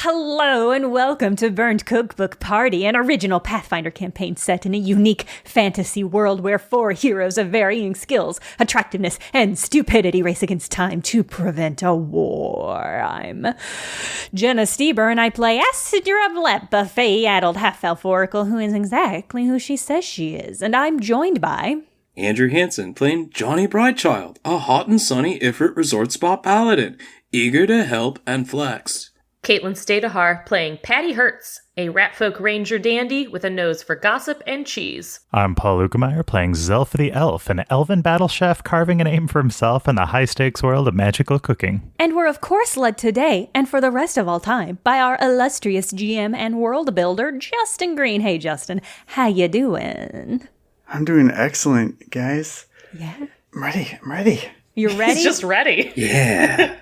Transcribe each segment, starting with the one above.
Hello and welcome to Burned Cookbook Party, an original Pathfinder campaign set in a unique fantasy world where 4 heroes of varying skills, attractiveness, and stupidity race against time to prevent a war. I'm Jenna Stoeber and I play Astra and Zelf, a fey-addled half-elf oracle who is exactly who she says she is. And I'm joined by... Andrew Hansen playing Johnny Brightchild, a hot and sunny Ifrit resort spa paladin, eager to help and flex. Caitlin Stayduhar playing Patty Hertz, a ratfolk ranger dandy with a nose for gossip and cheese. I'm Paul Luetkemeyer playing Zelf the Elf, an elven battle chef carving a name for himself in the high-stakes world of magical cooking. And we're of course led today, and for the rest of all time, by our illustrious GM and world builder, Justin Green. Hey Justin, how you doing? I'm doing excellent, guys. Yeah? I'm ready. You're ready? He's just ready. Yeah.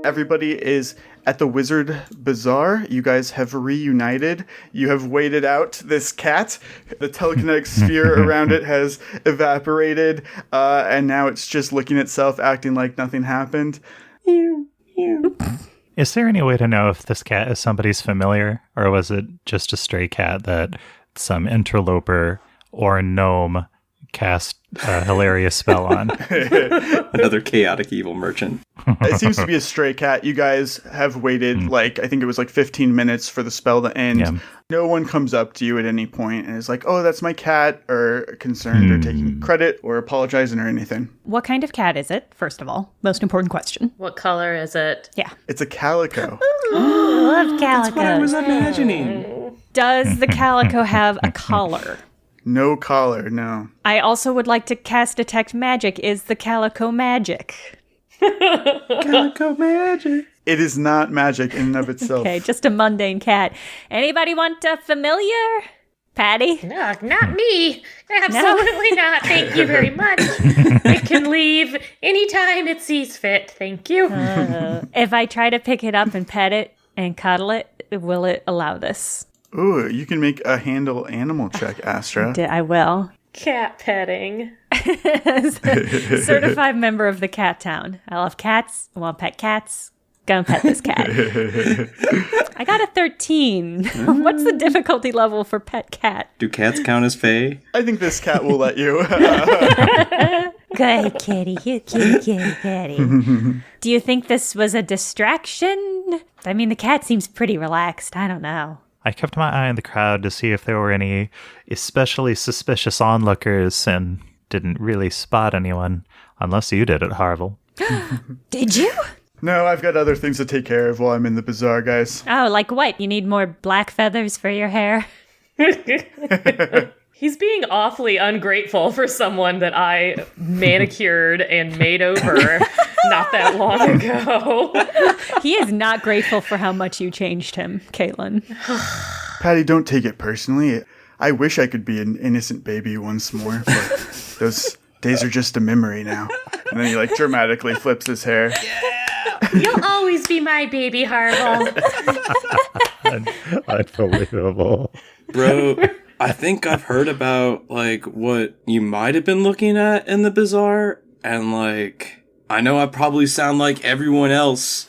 Everybody is at the Wizard Bazaar. You guys have reunited. You have waited out this cat. The telekinetic sphere around it has evaporated, and now it's just looking at itself, acting like nothing happened. Is there any way to know if this cat is somebody's familiar, or was it just a stray cat that some interloper or gnome cast a hilarious spell on? Another chaotic evil merchant. It seems to be a stray cat. You guys have waited, I think it was 15 minutes for the spell to end. Yeah. No one comes up to you at any point and is like, oh, that's my cat, or concerned or taking credit or apologizing or anything. What kind of cat is it, first of all? Most important question. What color is it? Yeah. It's a calico. Ooh, I love calico. That's what I was imagining. Does the calico have a collar? No collar, no. I also would like to cast Detect Magic. Is the calico magic? Calico magic. It is not magic in and of itself. Okay, just a mundane cat. Anybody want a familiar? Patty? No, not me. Absolutely not. Thank you very much. It can leave anytime it sees fit. Thank you. If I try to pick it up and pet it and cuddle it, will it allow this? Ooh, you can make a handle animal check, Astra. I will. Cat petting. Certified member of the cat town. I love cats. I want to pet cats. Gonna pet this cat. I got a 13. What's the difficulty level for pet cat? Do cats count as fae? I think this cat will let you. Good kitty. You kitty patty. Do you think this was a distraction? I mean, the cat seems pretty relaxed. I don't know. I kept my eye on the crowd to see if there were any especially suspicious onlookers and didn't really spot anyone, unless you did it, Harville. Did you? No, I've got other things to take care of while I'm in the bazaar, guys. Oh, like what? You need more black feathers for your hair? He's being awfully ungrateful for someone that I manicured and made over not that long ago. He is not grateful for how much you changed him, Caitlin. Patty, don't take it personally. I wish I could be an innocent baby once more, but those days are just a memory now. And then he dramatically flips his hair. Yeah! You'll always be my baby, Harville. Unbelievable. Bro, I think I've heard about, what you might have been looking at in the bazaar, and, I know I probably sound like everyone else,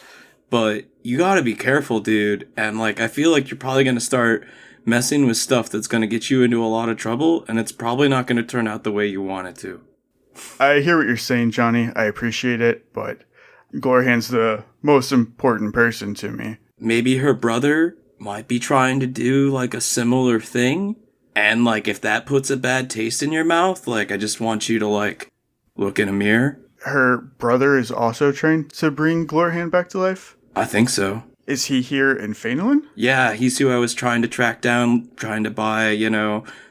but you gotta be careful, dude, and, I feel like you're probably gonna start messing with stuff that's gonna get you into a lot of trouble, and it's probably not gonna turn out the way you want it to. I hear what you're saying, Johnny. I appreciate it, but Glorhan's the most important person to me. Maybe her brother might be trying to do, a similar thing, and, if that puts a bad taste in your mouth, I just want you to, look in a mirror. Her brother is also trying to bring Glorhan back to life? I think so. Is he here in Phainolin? Yeah, he's who I was trying to track down, trying to buy,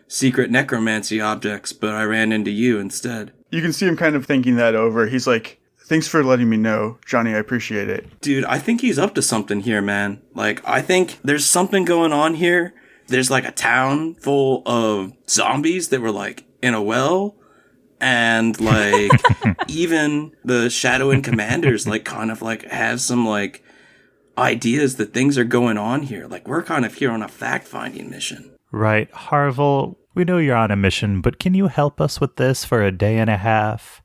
secret necromancy objects, but I ran into you instead. You can see him kind of thinking that over. He's like, thanks for letting me know, Johnny, I appreciate it. Dude, I think he's up to something here, man. I think there's something going on here. There's, a town full of zombies that were, in a well. And, even the Shadowing Commanders, have some, ideas that things are going on here. We're kind of here on a fact-finding mission. Right. Harville, we know you're on a mission, but can you help us with this for a day and a half?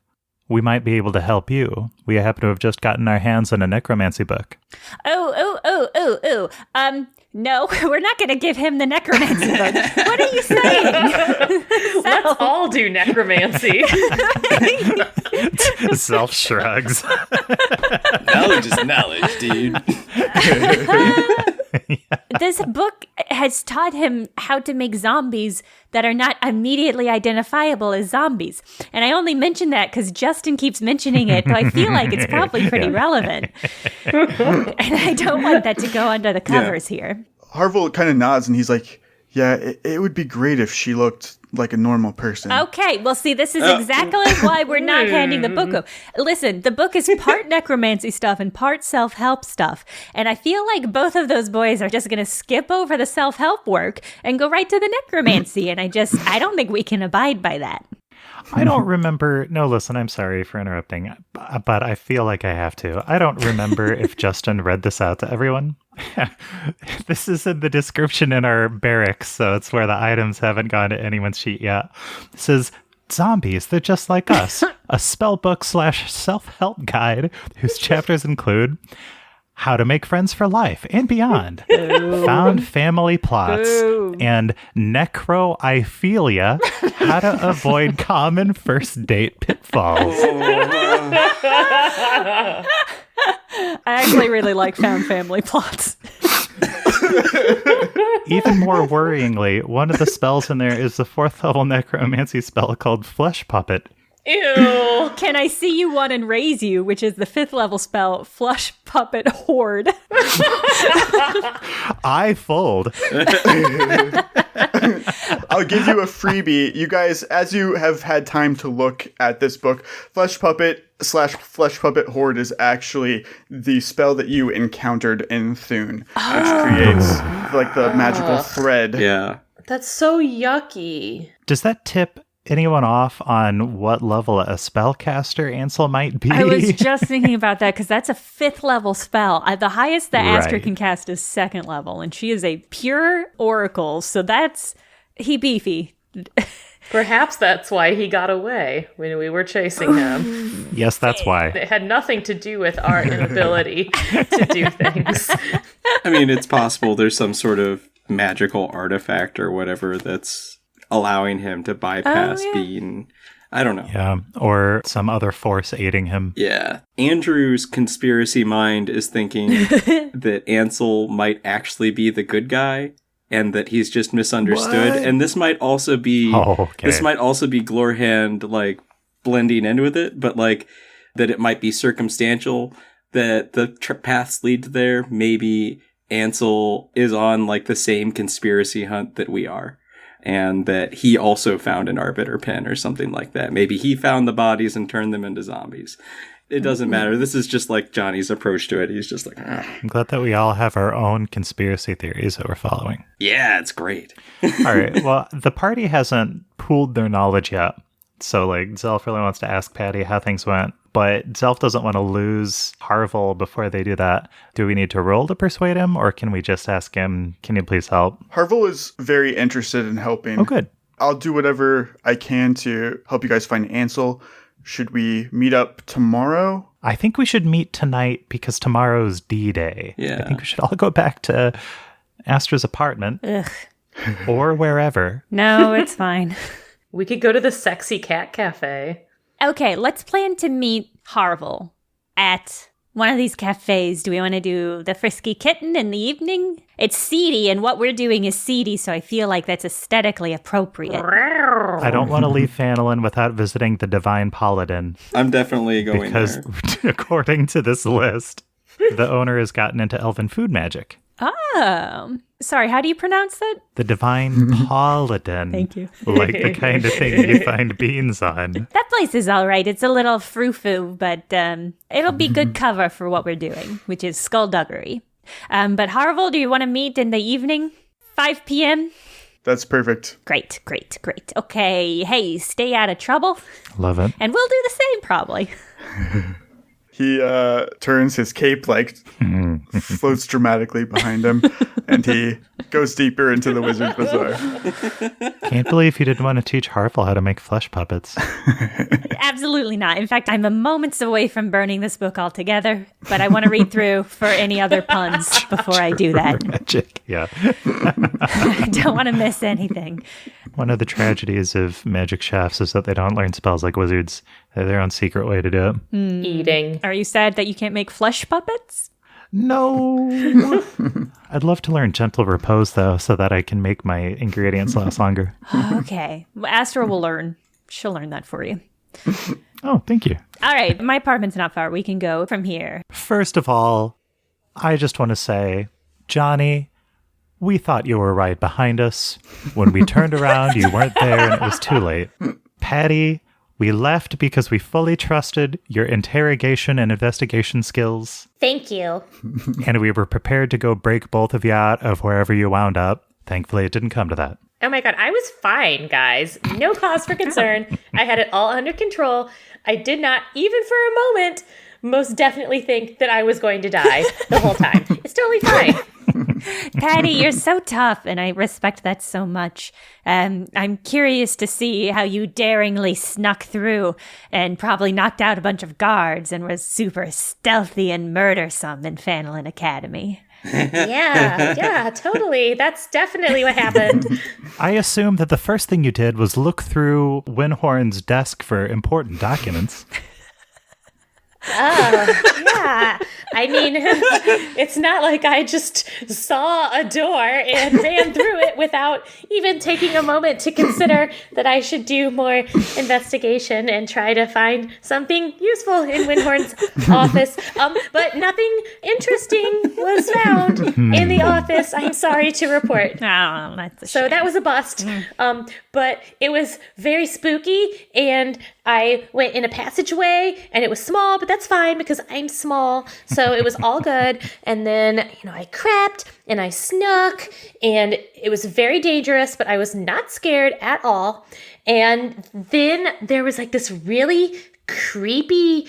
we might be able to help you. We happen to have just gotten our hands on a necromancy book. No, we're not going to give him the necromancy book. What are you saying? Let's all do necromancy. Zelf shrugs. Knowledge is knowledge, dude. This book has taught him how to make zombies that are not immediately identifiable as zombies. And I only mention that because Justin keeps mentioning it, so I feel like it's probably pretty relevant. And I don't want that to go under the covers here. Harville kind of nods and he's like, yeah, it would be great if she looked like a normal person. Okay, well, see, this is exactly why we're not handing the book over. Listen, the book is part necromancy stuff and part self-help stuff. And I feel like both of those boys are just going to skip over the self-help work and go right to the necromancy. And I don't think we can abide by that. I don't remember. No, listen, I'm sorry for interrupting, but I feel like I have to. I don't remember if Justin read this out to everyone. This is in the description in our barracks, so it's where the items haven't gone to anyone's sheet yet. It says, zombies, they're just like us. A spellbook / self-help guide whose chapters include how to make friends for life and beyond, found family plots, and necrophilia, how to avoid common first date pitfalls. I actually really like found family plots. Even more worryingly, one of the spells in there is the 4th level necromancy spell called Flesh Puppet. Ew. Can I see you one and raise you, which is the 5th level spell, Flush Puppet Horde. I fold. I'll give you a freebie. You guys, as you have had time to look at this book, Flesh Puppet / Flesh Puppet Horde is actually the spell that you encountered in Thune, which creates like the magical thread. Yeah. That's so yucky. Does that tip anyone off on what level a spellcaster Ansel might be? I was just thinking about that because that's a 5th level spell. The highest that Astra can cast is 2nd level, and she is a pure oracle, so that's beefy. Perhaps that's why he got away when we were chasing him. Yes, that's why. It had nothing to do with our inability to do things. I mean, it's possible there's some sort of magical artifact or whatever that's allowing him to bypass being, I don't know. Yeah, or some other force aiding him. Yeah. Andrew's conspiracy mind is thinking that Ansel might actually be the good guy and that he's just misunderstood. What? And this might also be Glorhand like blending in with it, but like that it might be circumstantial that the paths lead to there. Maybe Ansel is on like the same conspiracy hunt that we are. And that he also found an arbiter pen or something like that. Maybe he found the bodies and turned them into zombies. It doesn't matter. This is just like Johnny's approach to it. He's just like, ugh. I'm glad that we all have our own conspiracy theories that we're following. Yeah, it's great. All right. Well, the party hasn't pooled their knowledge yet. So, like, Zelf really wants to ask Patty how things went. But Zelf doesn't want to lose Harville before they do that. Do we need to roll to persuade him, or can we just ask him, can you please help? Harville is very interested in helping. Oh, good. I'll do whatever I can to help you guys find Ansel. Should we meet up tomorrow? I think we should meet tonight because tomorrow's D-Day. Yeah. I think we should all go back to Astra's apartment. Ugh. Or wherever. No, it's fine. We could go to the Sexy Cat Cafe. Okay, let's plan to meet Harville at one of these cafes. Do we want to do the Frisky Kitten in the evening? It's seedy, and what we're doing is seedy, so I feel like that's aesthetically appropriate. I don't want to leave Fanelin without visiting the Divine Pawladin. I'm definitely going because, there. According to this list, the owner has gotten into elven food magic. Oh, sorry, how do you pronounce that? The Divine Pawladin. Thank you. Like the kind of thing you find beans on. That place is all right. It's a little frou-frou, but it'll be good cover for what we're doing, which is skullduggery. But Harville, do you want to meet in the evening? 5 p.m.? That's perfect. Great. Okay, hey, stay out of trouble. Love it. And we'll do the same, probably. He turns his cape, like, floats dramatically behind him. And he goes deeper into the Wizard Bazaar. Can't believe you didn't want to teach Harful how to make flesh puppets. Absolutely not. In fact, I'm a moments away from burning this book altogether, but I want to read through for any other puns before I do that. Magic, yeah. I don't want to miss anything. One of the tragedies of magic chefs is that they don't learn spells like wizards. They have their own secret way to do it. Eating. Are you sad that you can't make flesh puppets? No. I'd love to learn gentle repose, though, so that I can make my ingredients last longer. Okay. Well, Astra will learn. She'll learn that for you. Oh, thank you. All right. My apartment's not far. We can go from here. First of all, I just want to say, Johnny, we thought you were right behind us. When we turned around, you weren't there and it was too late. Patty, we left because we fully trusted your interrogation and investigation skills. Thank you. And we were prepared to go break both of you out of wherever you wound up. Thankfully, it didn't come to that. Oh my god, I was fine, guys. No cause for concern. I had it all under control. I did not, even for a moment, most definitely think that I was going to die the whole time. It's totally fine. Patty, you're so tough, and I respect that so much. I'm curious to see how you daringly snuck through and probably knocked out a bunch of guards and was super stealthy and murdersome in Fanelin Academy. Yeah, totally. That's definitely what happened. I assume that the first thing you did was look through Winhorn's desk for important documents. Yeah. I mean, it's not like I just saw a door and ran through it without even taking a moment to consider that I should do more investigation and try to find something useful in Winhorn's office. But nothing interesting was found in the office, I'm sorry to report. Oh, that's a So shame. that was a bust. But it was very spooky, and I went in a passageway, and it was small, but that's fine because I'm small. So it was all good. And then, I crept and I snuck, and it was very dangerous, but I was not scared at all. And then there was like this really creepy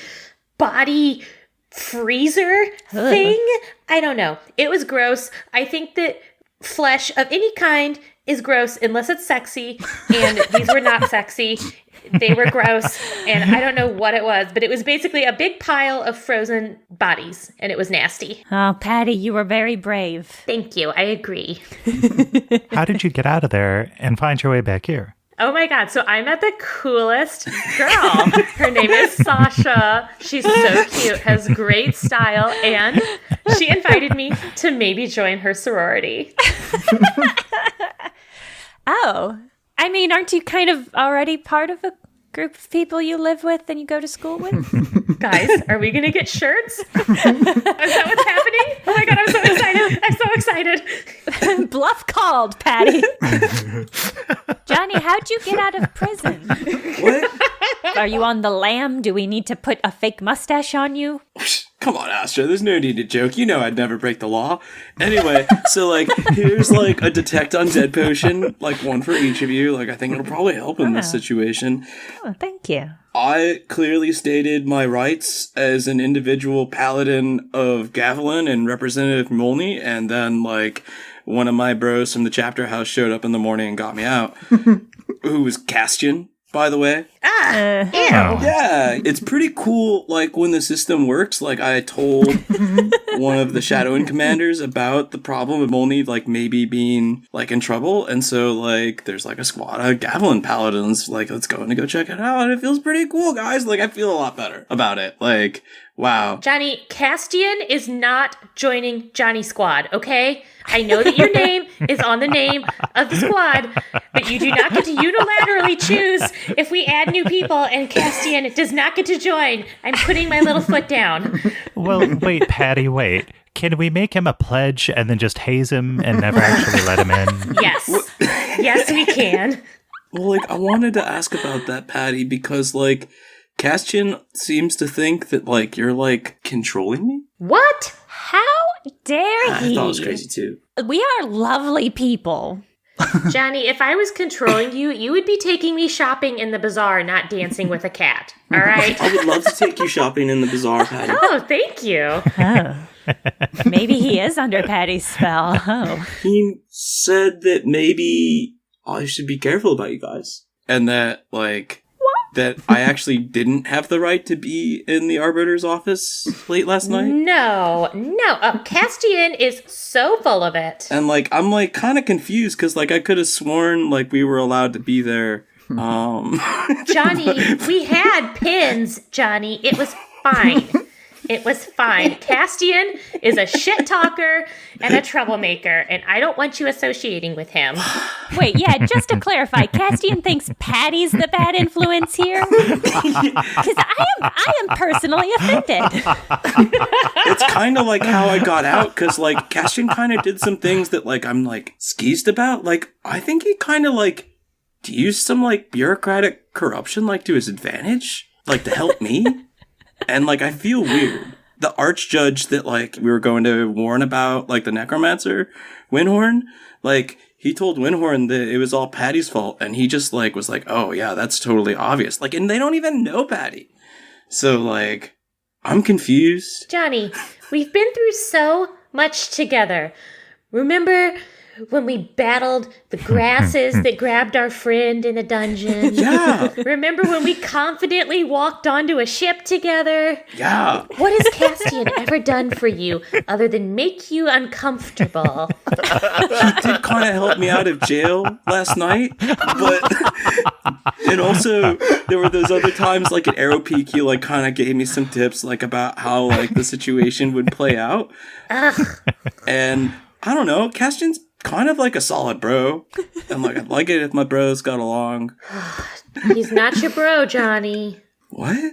body freezer thing. I don't know. It was gross. I think that flesh of any kind is gross unless it's sexy, and these were not sexy. They were gross, and I don't know what it was, but it was basically a big pile of frozen bodies, and it was nasty. Oh, Patty, you were very brave. Thank you. I agree. How did you get out of there and find your way back here? Oh my god, so I met the coolest girl. Her name is Sasha. She's so cute, has great style, and she invited me to maybe join her sorority. Oh, I mean, aren't you kind of already part of a group of people you live with and you go to school with? Guys, are we gonna get shirts? Is that what's happening? Oh my god, I'm so excited. I'm so excited. Bluff called, Patty. Johnny, how'd you get out of prison? What? Are you on the lam? Do we need to put a fake mustache on you? Come on, Astra, there's no need to joke. You know I'd never break the law. Anyway, so, here's, a detect undead potion, one for each of you. I think it'll probably help in this situation. Oh, thank you. I clearly stated my rights as an individual paladin of Gavilan and Representative Molney, and then, one of my bros from the chapter house showed up in the morning and got me out, who was Castian, by the way. Yeah, it's pretty cool, when the system works. I told one of the Shadowing commanders about the problem of Molney, maybe being, in trouble, and so, there's, a squad of Gavilan paladins, let's go and go check it out, and it feels pretty cool, guys. I feel a lot better about it. Wow. Johnny, Castian is not joining Johnny's squad, okay? I know that your name is on the name of the squad, but you do not get to unilaterally choose if we add new people, and Castian does not get to join. I'm putting my little foot down. Well, wait, Patty, wait. Can we make him a pledge and then just haze him and never actually let him in? Yes. Yes, we can. Well, I wanted to ask about that, Patty, because, Castian seems to think that, you're, controlling me? What? How dare he? I thought it was crazy, too. We are lovely people. Johnny, if I was controlling you, you would be taking me shopping in the bazaar, not dancing with a cat. All right? I would love to take you shopping in the bazaar, Patty. Oh, thank you. Oh. Maybe he is under Patty's spell. Oh. He said that maybe I should be careful about you guys. And that, that I actually didn't have the right to be in the Arbiter's office late last night. No. Castian is so full of it. And, I'm, kind of confused because, I could have sworn, we were allowed to be there. Johnny, we had pins, Johnny. It was fine. It was fine. Castian is a shit talker and a troublemaker, and I don't want you associating with him. Wait, yeah, just to clarify, Castian thinks Patty's the bad influence here? Because I am personally offended. It's kind of like how I got out, because, Castian kind of did some things that, I'm, skeezed about. I think he kind of, used some, bureaucratic corruption, to his advantage, to help me. And, I feel weird. The archjudge that, we were going to warn about, the necromancer, Windhorn, he told Windhorn that it was all Patty's fault, and he just, was oh, yeah, that's totally obvious. And they don't even know Patty. So, I'm confused. Johnny, we've been through so much together. Remember when we battled the grasses that grabbed our friend in a dungeon? Yeah. Remember when we confidently walked onto a ship together? Yeah. What has Castian ever done for you other than make you uncomfortable? He did kind of help me out of jail last night, but and also there were those other times at Arrow Peak he kind of gave me some tips about how the situation would play out. Ugh. And I don't know, Castian's kind of a solid bro. And I'd like it if my bros got along. He's not your bro, Johnny. What?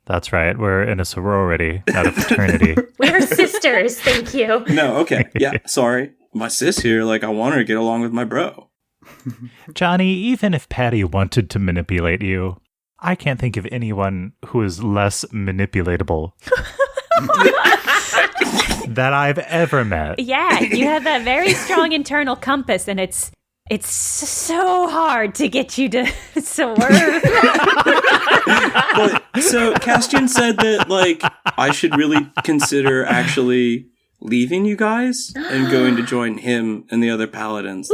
That's right. We're in a sorority, not a fraternity. We're sisters, thank you. No, okay. Yeah, sorry. My sis here, I want her to get along with my bro. Johnny, even if Patty wanted to manipulate you, I can't think of anyone who is less manipulatable that I've ever met. Yeah, you have that very strong internal compass, and it's so hard to get you to swerve. But, so Castian said that I should really consider actually leaving you guys and going to join him and the other paladins.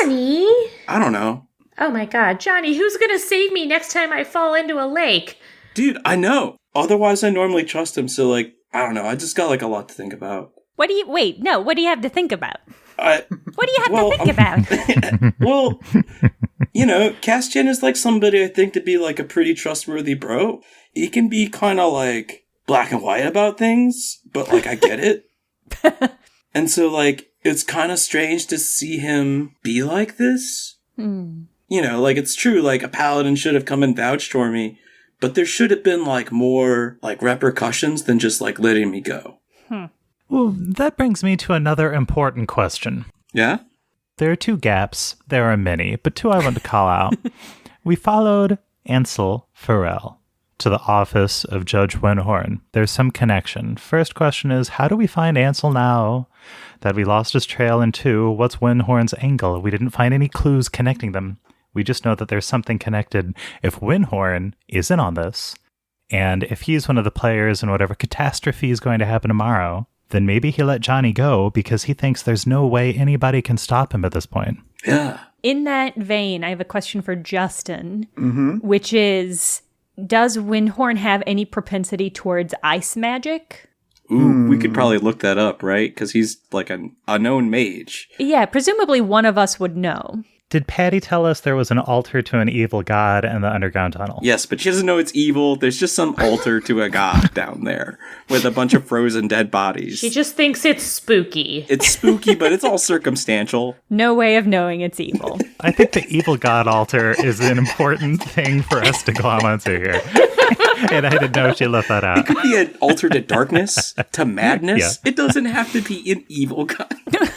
Johnny! I don't know. Oh my god, Johnny, who's gonna save me next time I fall into a lake? Dude, I know. Otherwise I normally trust him, so I don't know. I just got a lot to think about. What do you have to think about? What do you have to think about? Well, Castian is somebody I think to be a pretty trustworthy bro. He can be kind of black and white about things, but I get it. And so it's kind of strange to see him be like this. It's true, a paladin should have come and vouched for me, but there should have been more repercussions than just letting me go. Well, that brings me to another important question. Yeah? There are two gaps. There are many, but two I want to call out. We followed Ansel Farrell to the office of Judge Windhorn. There's some connection. First question is, how do we find Ansel now that we lost his trail? And two, what's Windhorn's angle? We didn't find any clues connecting them. We just know that there's something connected. If Windhorn is in on this, and if he's one of the players in whatever catastrophe is going to happen tomorrow, then maybe he let Johnny go because he thinks there's no way anybody can stop him at this point. Yeah. In that vein, I have a question for Justin, which is, does Windhorn have any propensity towards ice magic? Ooh, we could probably look that up, right? Because he's an unknown mage. Yeah, presumably one of us would know. Did Patty tell us there was an altar to an evil god in the underground tunnel? Yes, but she doesn't know it's evil. There's just some altar to a god down there with a bunch of frozen dead bodies. She just thinks it's spooky. It's spooky, but it's all circumstantial. No way of knowing it's evil. I think the evil god altar is an important thing for us to glom onto here. And I didn't know she left that out. It could be an altar to darkness, to madness. Yeah. It doesn't have to be an evil god.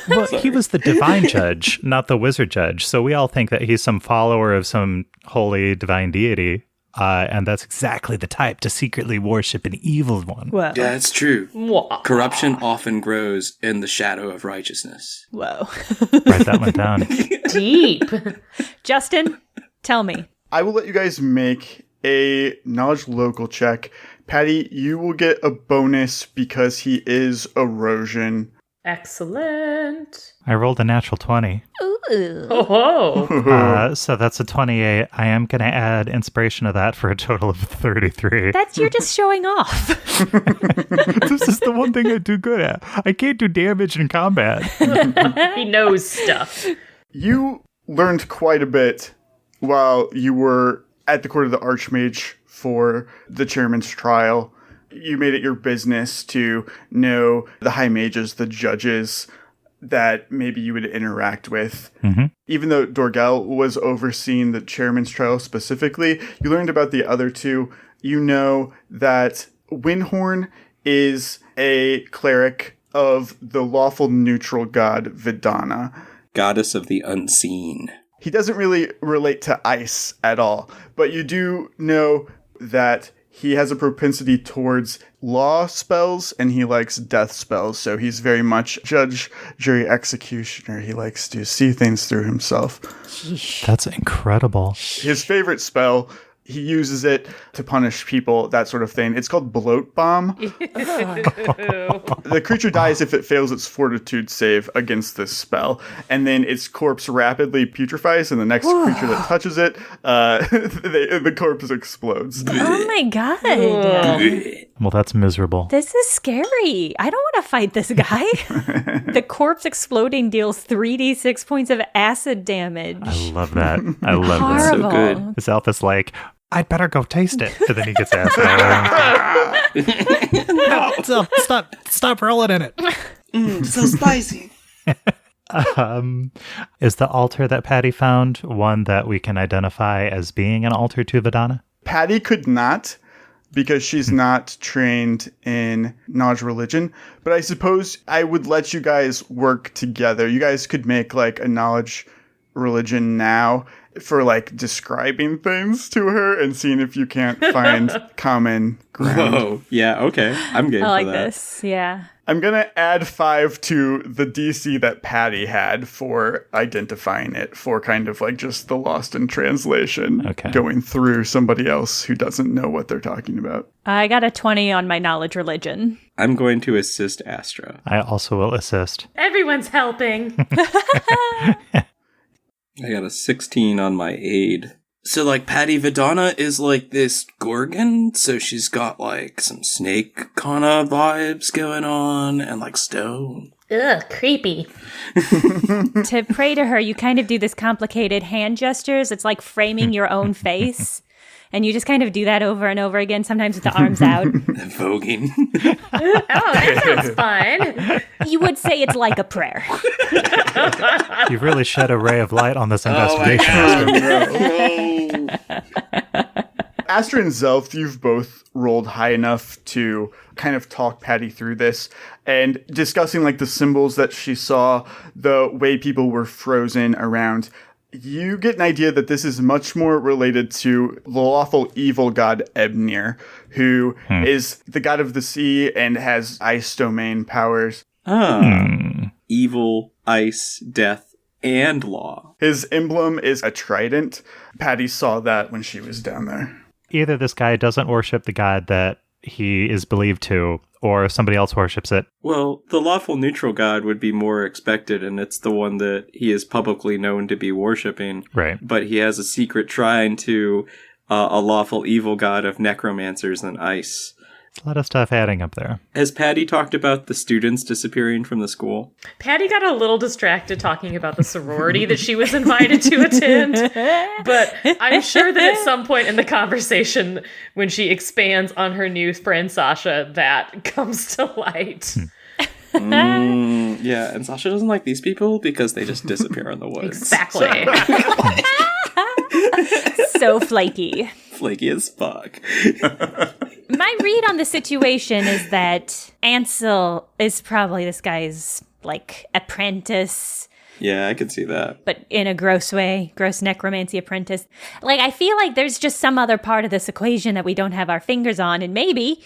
Well, he was the divine judge, not the wizard judge. So we all think that he's some follower of some holy divine deity. and that's exactly the type to secretly worship an evil one. Whoa. Yeah, it's true. Mwah. Corruption often grows in the shadow of righteousness. Whoa. Write that one down. Deep. Justin, tell me. I will let you guys make a knowledge local check. Patty, you will get a bonus because he is erosion. Excellent. I rolled a natural 20. Ooh. Oh. So that's a 28. I am going to add inspiration to that for a total of 33. You're just showing off. This is the one thing I do good at. I can't do damage in combat. He knows stuff. You learned quite a bit while you were at the court of the Archmage for the chairman's trial. You made it your business to know the high mages, the judges that maybe you would interact with. Mm-hmm. Even though Dorgel was overseeing the chairman's trial specifically, you learned about the other two. You know that Windhorn is a cleric of the lawful neutral god Vidana. Goddess of the unseen. He doesn't really relate to ice at all, but you do know that he has a propensity towards law spells and he likes death spells. So he's very much judge, jury, executioner. He likes to see things through himself. That's incredible. His favorite spell, he uses it to punish people, that sort of thing. It's called Bloat Bomb. The creature dies if it fails its fortitude save against this spell. And then its corpse rapidly putrefies, and the next creature that touches it, the corpse explodes. Oh my god. Well, that's miserable. This is scary. I don't want to fight this guy. The corpse exploding deals 3d6 points of acid damage. I love that. I love that. Horrible. So good. This elf is like, I'd better go taste it. And then he gets acid. No, stop rolling in it. So spicy. Is the altar that Patty found one that we can identify as being an altar to Vidana? Patty could not, because she's not trained in knowledge religion. But I suppose I would let you guys work together. You guys could make like a knowledge religion now for like describing things to her and seeing if you can't find common ground. Whoa. Yeah, okay. I'm game I for like that. this. Yeah. I'm going to add 5 to the DC that Patty had for identifying it, for kind of like just the lost in translation, Okay. going through somebody else who doesn't know what they're talking about. I got a 20 on my knowledge religion. I'm going to assist Astra. I also will assist. Everyone's helping. I got a 16 on my aid. So, like, Patty Vidana is, like, this Gorgon, so she's got, like, some snake kind of vibes going on, and, like, stone. Ugh, creepy. To pray to her, you kind of do this complicated hand gestures. It's like framing your own face. And you just kind of do that over and over again, sometimes with the arms out. Voguing. Oh, that sounds fun. You would say it's like a prayer. You've really shed a ray of light on this Oh my investigation. god. Astra and Zelf, you've both rolled high enough to kind of talk Patty through this and discussing like the symbols that she saw, the way people were frozen around. You get an idea that this is much more related to the lawful evil god Ebnir, who is the god of the sea and has ice domain powers. Evil, ice, death, and law. His emblem is a trident. Patty saw that when she was down there. Either this guy doesn't worship the god that he is believed to, or somebody else worships it. Well, the lawful neutral god would be more expected, and it's the one that he is publicly known to be worshipping. Right. But he has a secret shrine to a lawful evil god of necromancers and ice. It's a lot of stuff adding up there. Has Patty talked about the students disappearing from the school? Patty got a little distracted talking about the sorority that she was invited to attend. But I'm sure that at some point in the conversation, when she expands on her new friend Sasha, that comes to light. Yeah, and Sasha doesn't like these people because they just disappear in the woods. Exactly. So flaky. Flaky as fuck. My read on the situation is that Ansel is probably this guy's, like, apprentice. Yeah, I could see that. But in a gross way, gross necromancy apprentice. Like, I feel like there's just some other part of this equation that we don't have our fingers on, and maybe,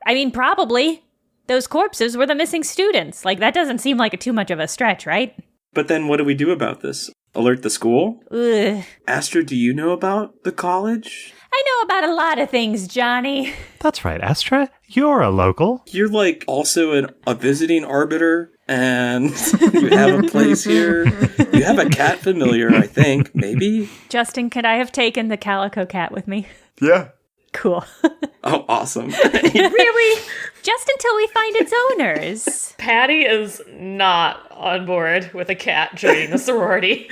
I mean, probably, those corpses were the missing students. Like, that doesn't seem like too much of a stretch, right? But then what do we do about this? Alert the school? Ugh. Astra, do you know about the college? I know about a lot of things, Johnny. That's right, Astra. You're a local. You're like also a visiting arbiter, and you have a place here. You have a cat familiar, I think, maybe? Justin, could I have taken the calico cat with me? Yeah. Cool. Oh, awesome. Really? Just until we find its owners. Patty is not on board with a cat joining the sorority.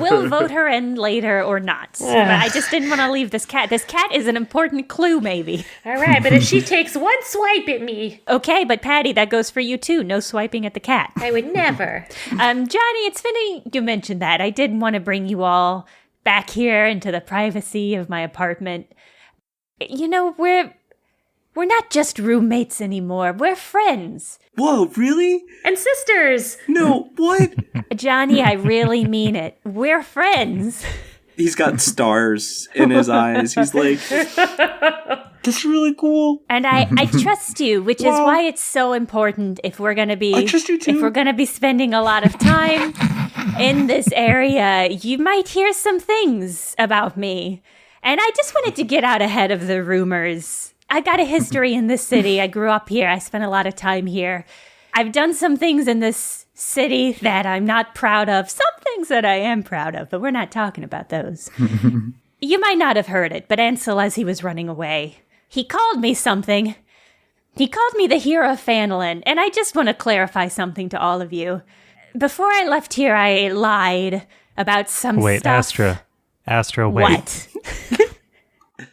We'll vote her in later or not. But I just didn't want to leave this cat. This cat is an important clue, maybe. All right, but if she takes one swipe at me, Okay, but Patty, that goes for you too. No swiping at the cat. I would never. Johnny, it's funny you mentioned that. I did want to bring you all back here into the privacy of my apartment. You know, we're not just roommates anymore. We're friends. Whoa, really? And sisters. No, what? Johnny, I really mean it. We're friends. He's got stars in his eyes. He's like, that's really cool. And I trust you, which is why it's so important if we're gonna be I trust you too. if we're gonna be spending a lot of time in this area, you might hear some things about me. And I just wanted to get out ahead of the rumors. I got a history in this city. I grew up here. I spent a lot of time here. I've done some things in this city that I'm not proud of. Some things that I am proud of, but we're not talking about those. You might not have heard it, but Ansel, as he was running away, he called me something. He called me the hero of Phanelin, and I just want to clarify something to all of you. Before I left here, I lied about some Wait, stuff. Astra, wait. What?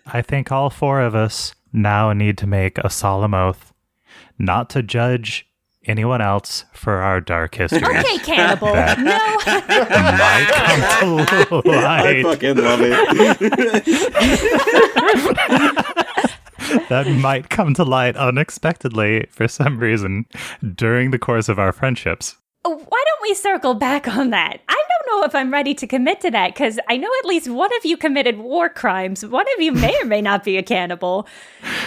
I think all four of us now need to make a solemn oath not to judge anyone else for our dark history. Okay, cannibal. No. Might come to I light. fucking love it. That might come to light unexpectedly for some reason during the course of our friendships. Why don't we circle back on that? I don't know if I'm ready to commit to that, because I know at least one of you committed war crimes. One of you may or may not be a cannibal.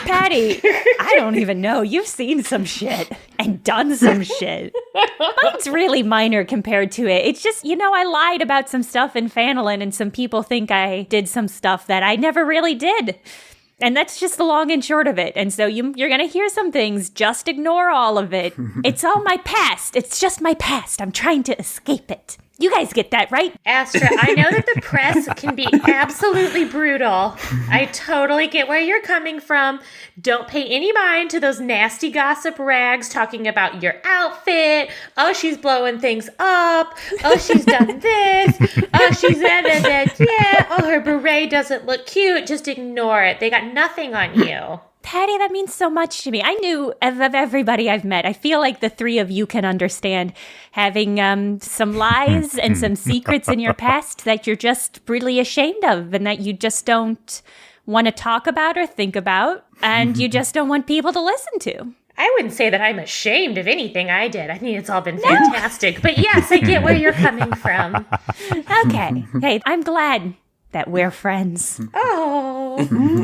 Patty, I don't even know. You've seen some shit and done some shit. Mine's really minor compared to it. It's just, I lied about some stuff in Phanelin, and some people think I did some stuff that I never really did. And that's just the long and short of it. And so you're going to hear some things. Just ignore all of it. It's all my past. It's just my past. I'm trying to escape it. You guys get that, right? Astra, I know that the press can be absolutely brutal. I totally get where you're coming from. Don't pay any mind to those nasty gossip rags talking about your outfit. Oh, she's blowing things up. Oh, she's done this. Oh, she's that. Yeah. Oh, her beret doesn't look cute. Just ignore it. They got nothing on you. Patty, that means so much to me. I knew of everybody I've met. I feel like the three of you can understand having some lies and some secrets in your past that you're just really ashamed of and that you just don't want to talk about or think about, and you just don't want people to listen to. I wouldn't say that I'm ashamed of anything I did. I think it's all been fantastic. But yes, I get where you're coming from. Okay. Hey, I'm glad that we're friends. Oh,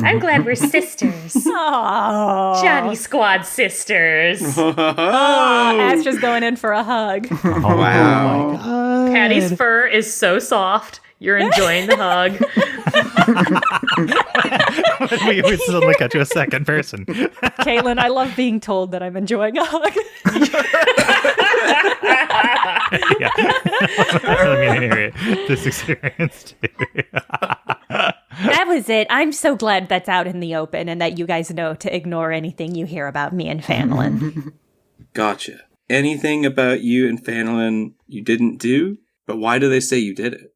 I'm glad we're sisters. Oh, Johnny Squad sisters. Astra's going in for a hug. Oh, wow. Patty's fur is so soft. You're enjoying the hug. we suddenly got to a second person. Caitlin, I love being told that I'm enjoying a hug. Yeah. I mean, this experience too. That was it. I'm so glad that's out in the open and that you guys know to ignore anything you hear about me and Phanelin. Gotcha. Anything about you and Phanelin you didn't do? But why do they say you did it?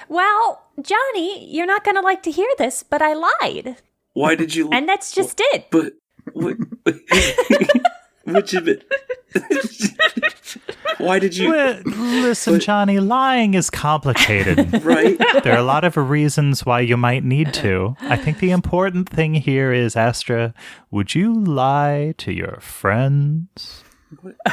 Well, Johnny, you're not going to like to hear this, but I lied. Why did you... And that's just it. But... Which of it... Why did you... Well, listen, Johnny, lying is complicated. Right? There are a lot of reasons why you might need to. I think the important thing here is, Astra, would you lie to your friends?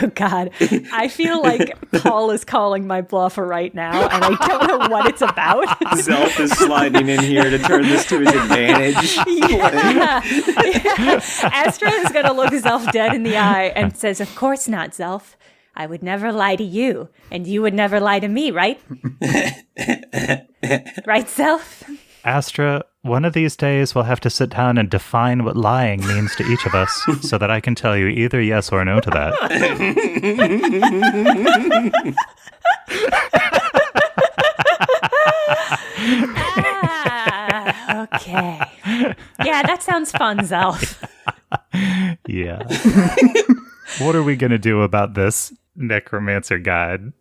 Oh, God. I feel like Paul is calling my bluff right now, and I don't know what it's about. Zelf is sliding in here to turn this to his advantage. Yeah. Astra is going to look Zelf dead in the eye and says, "Of course not, Zelf. I would never lie to you, and you would never lie to me, right? Right, Zelf?" Astra, one of these days we'll have to sit down and define what lying means to each of us so that I can tell you either yes or no to that. Okay. Yeah, that sounds fun, Zelf. Yeah. What are we going to do about this necromancer guide?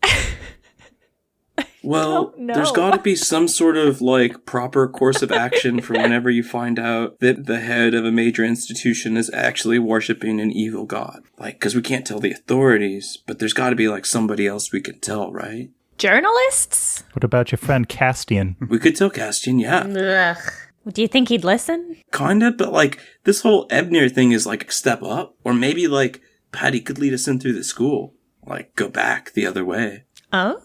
Well, don't know. there's got to be some sort of, like, proper course of action for whenever you find out that the head of a major institution is actually worshipping an evil god. Like, because we can't tell the authorities, but there's got to be, like, somebody else we can tell, right? Journalists? What about your friend Castian? We could tell Castian, yeah. Ugh. Do you think he'd listen? Kinda, but, like, this whole Ebnir thing is, like, a step up. Or maybe, like, Patty could lead us in through the school. Like, go back the other way. Oh.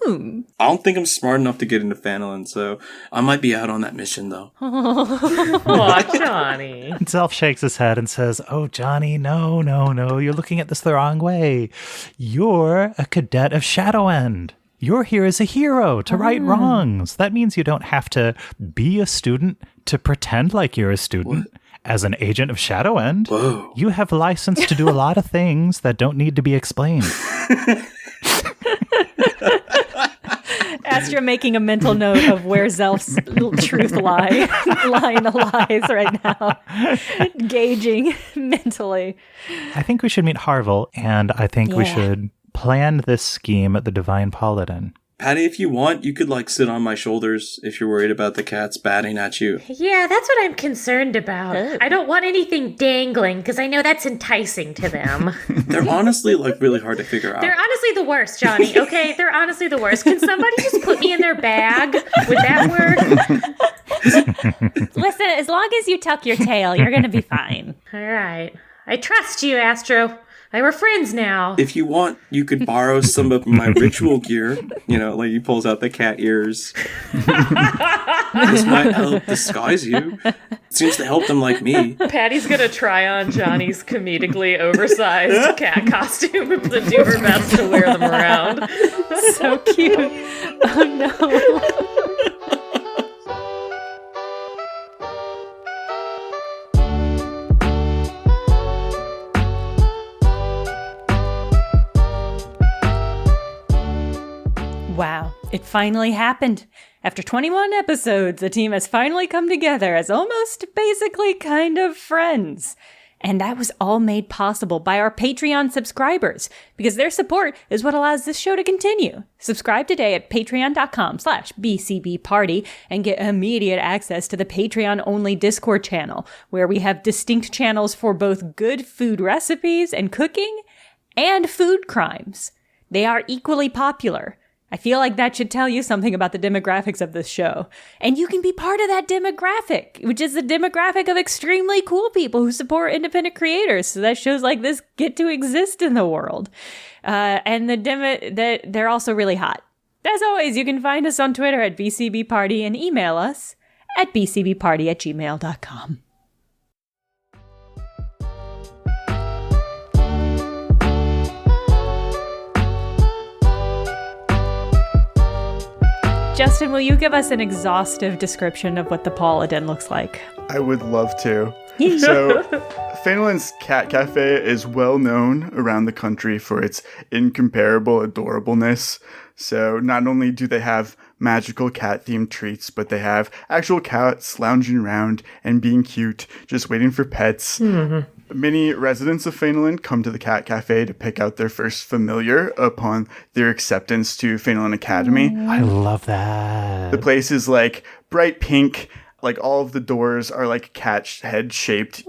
I don't think I'm smart enough to get into Fanelin, so I might be out on that mission, though. Aw, Johnny. Zelf shakes his head and says, "Oh, Johnny, no, you're looking at this the wrong way. You're a cadet of Shadowend. You're here as a hero to right wrongs. That means you don't have to be a student to pretend like you're a student. What? As an agent of Shadowend, Whoa. You have license to do a lot of things that don't need to be explained." Astra making a mental note of where Zelf's truth line lies right now. Gauging mentally. I think we should meet Harville, and I think we should plan this scheme at the Divine Pawladin. Patty, if you want, you could, like, sit on my shoulders if you're worried about the cats batting at you. Yeah, that's what I'm concerned about. Oh. I don't want anything dangling, because I know that's enticing to them. They're honestly, like, really hard to figure out. They're honestly the worst, Johnny, okay? They're honestly the worst. Can somebody just put me in their bag? Would that work? Listen, as long as you tuck your tail, you're going to be fine. All right. I trust you, Astro. We're friends now. If you want, you could borrow some of my ritual gear. You know, like he pulls out the cat ears. This might help disguise you. It seems to help them like me. Patty's gonna try on Johnny's comedically oversized cat costume and do her best to wear them around. So cute. Oh no. Wow, it finally happened. After 21 episodes, the team has finally come together as almost basically kind of friends. And that was all made possible by our Patreon subscribers, because their support is what allows this show to continue. Subscribe today at patreon.com/bcbparty and get immediate access to the Patreon-only Discord channel, where we have distinct channels for both good food recipes and cooking and food crimes. They are equally popular. I feel like that should tell you something about the demographics of this show. And you can be part of that demographic, which is the demographic of extremely cool people who support independent creators. So that shows like this get to exist in the world. And they're also really hot. As always, you can find us on Twitter at BCBParty and email us at bcbparty@gmail.com. Justin, will you give us an exhaustive description of what the Pawladin looks like? I would love to. So, Fanelin's Cat Cafe is well known around the country for its incomparable adorableness. So, not only do they have magical cat-themed treats, but they have actual cats lounging around and being cute, just waiting for pets. Mm-hmm. Many residents of Fanelin come to the Cat Cafe to pick out their first familiar upon their acceptance to Fanelin Academy. I love that. The place is like bright pink, like all of the doors are like cat head shaped.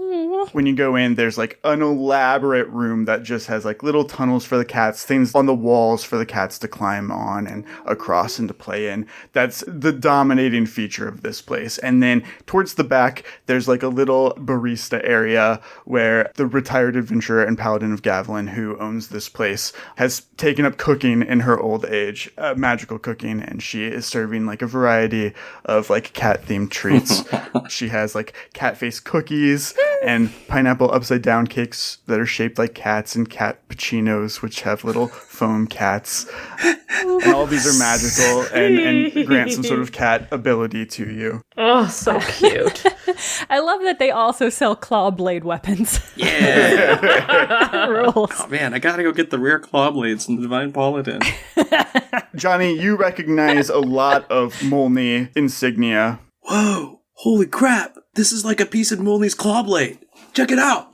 When you go in, there's like an elaborate room that just has like little tunnels for the cats, things on the walls for the cats to climb on and across and to play in. That's the dominating feature of this place. And then towards the back, there's like a little barista area where the retired adventurer and paladin of Gavilan, who owns this place, has taken up cooking in her old age, magical cooking, and she is serving like a variety of like cat themed treats. She has like cat face cookies and pineapple upside down cakes that are shaped like cats, and cat puccinos, which have little foam cats. And all these are magical and grant some sort of cat ability to you. Oh, so cute. I love that they also sell claw blade weapons. Yeah. Rules. Oh man, I gotta go get the rare claw blades from the Divine Pawladin. Johnny, you recognize a lot of Molny insignia. Whoa! Holy crap! This is like a piece of Molny's claw blade. Check it out!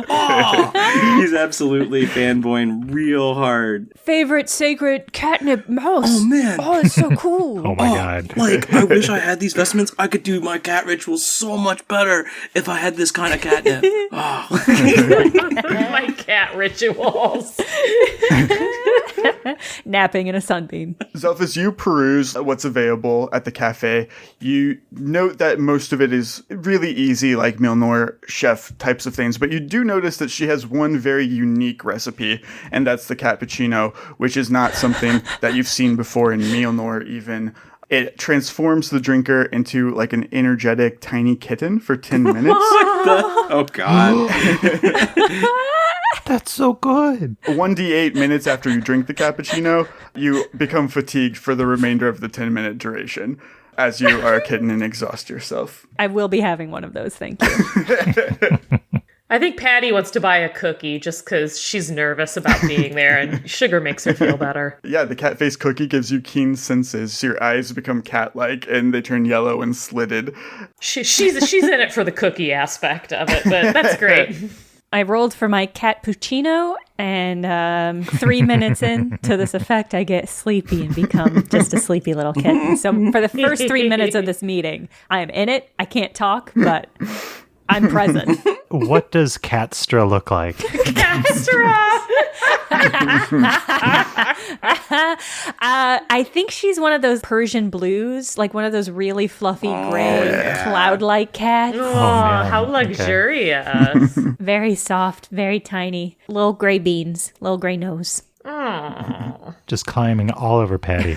Oh, he's absolutely fanboying real hard. Favorite sacred catnip mouse. Oh man! Oh, it's so cool. Oh my god. Like, I wish I had these vestments. I could do my cat rituals so much better if I had this kind of catnip. Oh. My cat rituals. Napping in a sunbeam. Zelf, as you peruse what's available at the cafe, you note that most of it is really easy, like Milnor chef types of things, but you do notice that she has one very unique recipe, and that's the cappuccino, which is not something that you've seen before in Milnor even. It transforms the drinker into like an energetic tiny kitten for 10 minutes. Oh god. That's so good. 1d8 minutes after you drink the cappuccino, you become fatigued for the remainder of the 10-minute duration as you are a kitten and exhaust yourself. I will be having one of those, thank you. I think Patty wants to buy a cookie just because she's nervous about being there, and sugar makes her feel better. Yeah, the cat face cookie gives you keen senses. Your eyes become cat-like and they turn yellow and slitted. She's in it for the cookie aspect of it, but that's great. I rolled for my cat puccino, and 3 minutes in to this effect, I get sleepy and become just a sleepy little kitten. So for the first 3 minutes of this meeting, I am in it. I can't talk, but I'm present. What does Catstra look like? I think she's one of those Persian blues, like one of those really fluffy gray cloud-like cats. Oh, man. how luxurious. Very soft, very tiny. Little gray beans, little gray nose. Just climbing all over Patty.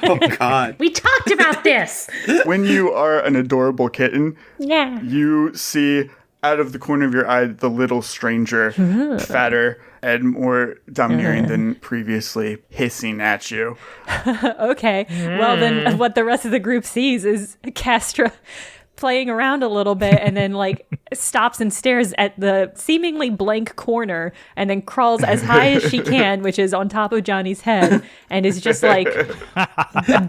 Oh god. We talked about this. When you are an adorable kitten, Yeah. you see out of the corner of your eye the little stranger, fatter and more domineering than previously, hissing at you. Okay. Well, then what the rest of the group sees is Castra playing around a little bit and then like stops and stares at the seemingly blank corner and then crawls as high as she can, which is on top of Johnny's head, and is just like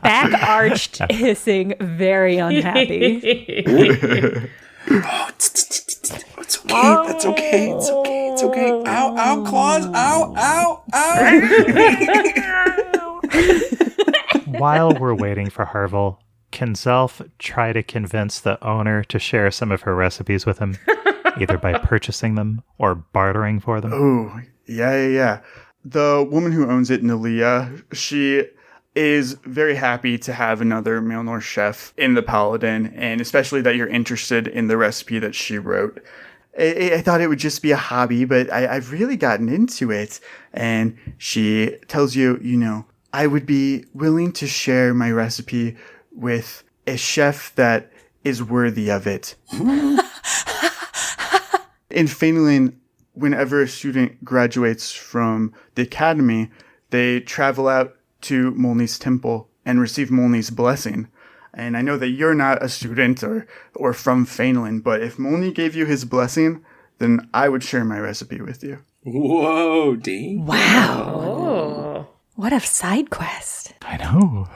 back arched, hissing, very unhappy. Oh, it's okay. That's okay. It's okay. It's okay. Ow, ow, claws. Ow, ow, ow. While we're waiting for Harville, can Zelf try to convince the owner to share some of her recipes with him, either by purchasing them or bartering for them? Oh, yeah. The woman who owns it, Nalia, she is very happy to have another Milnor chef in the Paladin, and especially that you're interested in the recipe that she wrote. I thought it would just be a hobby, but I've really gotten into it. And she tells you, I would be willing to share my recipe with a chef that is worthy of it. In Fainlin, whenever a student graduates from the academy, they travel out to Molny's temple and receive Molny's blessing. And I know that you're not a student or from Fainlin, but if Molny gave you his blessing, then I would share my recipe with you. Whoa, Dean. Wow. Oh. What a side quest. I know.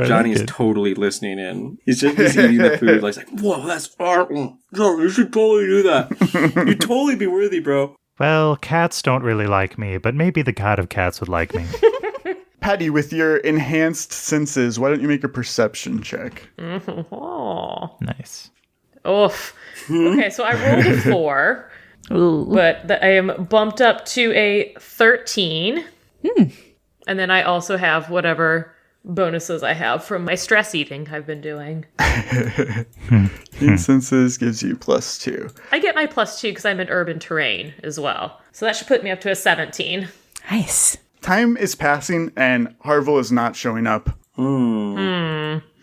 Johnny is totally listening in. He's eating the food. Like, whoa, that's art. Johnny, you should totally do that. You'd totally be worthy, bro. Well, cats don't really like me, but maybe the god of cats would like me. Patty, with your enhanced senses, why don't you make a perception check? Oh. Nice. Oof. Okay, so I rolled a 4. Ooh. But I am bumped up to a 13. And then I also have whatever bonuses I have from my stress eating I've been doing. Incenses gives you +2. I get my +2 because I'm in urban terrain as well. So that should put me up to a 17. Nice. Time is passing and Harville is not showing up.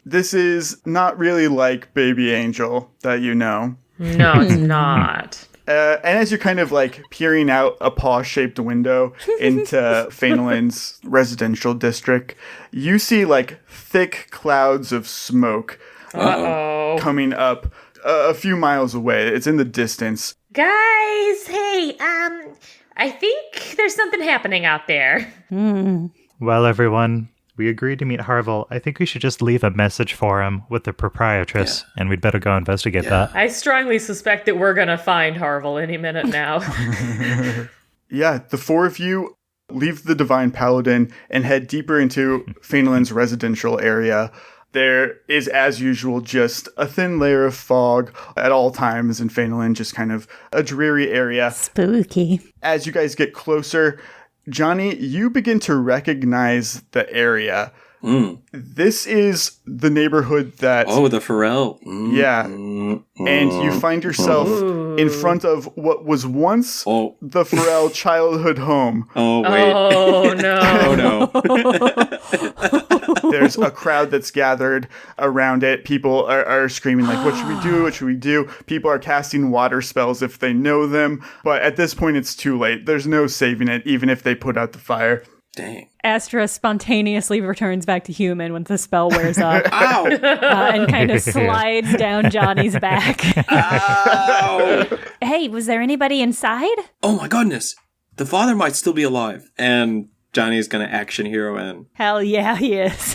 This is not really like Baby Angel that you know. No, it's not. And as you're kind of like peering out a paw-shaped window into Fainalin's residential district, you see like thick clouds of smoke coming up a few miles away. It's in the distance. Guys, hey, I think there's something happening out there. Well, everyone, we agreed to meet Harville. I think we should just leave a message for him with the proprietress, and we'd better go investigate that. I strongly suspect that we're going to find Harville any minute now. Yeah, the four of you leave the Divine Pawladin and head deeper into Fainalin's residential area. There is, as usual, just a thin layer of fog at all times in Fainalin, just kind of a dreary area. Spooky. As you guys get closer, Johnny, you begin to recognize the area. This is the neighborhood that... Oh, the Pharrell. Yeah. And you find yourself in front of what was once the Pharrell childhood home. Oh, wait. Oh, no. Oh, no. There's a crowd that's gathered around it. People are screaming like, what should we do? What should we do? People are casting water spells if they know them. But at this point, it's too late. There's no saving it, even if they put out the fire. Dang. Astra spontaneously returns back to human when the spell wears off. Ow! And kind of slides down Johnny's back. Ow! Hey, was there anybody inside? Oh my goodness. The father might still be alive. And Johnny's gonna action hero in. Hell yeah, he is.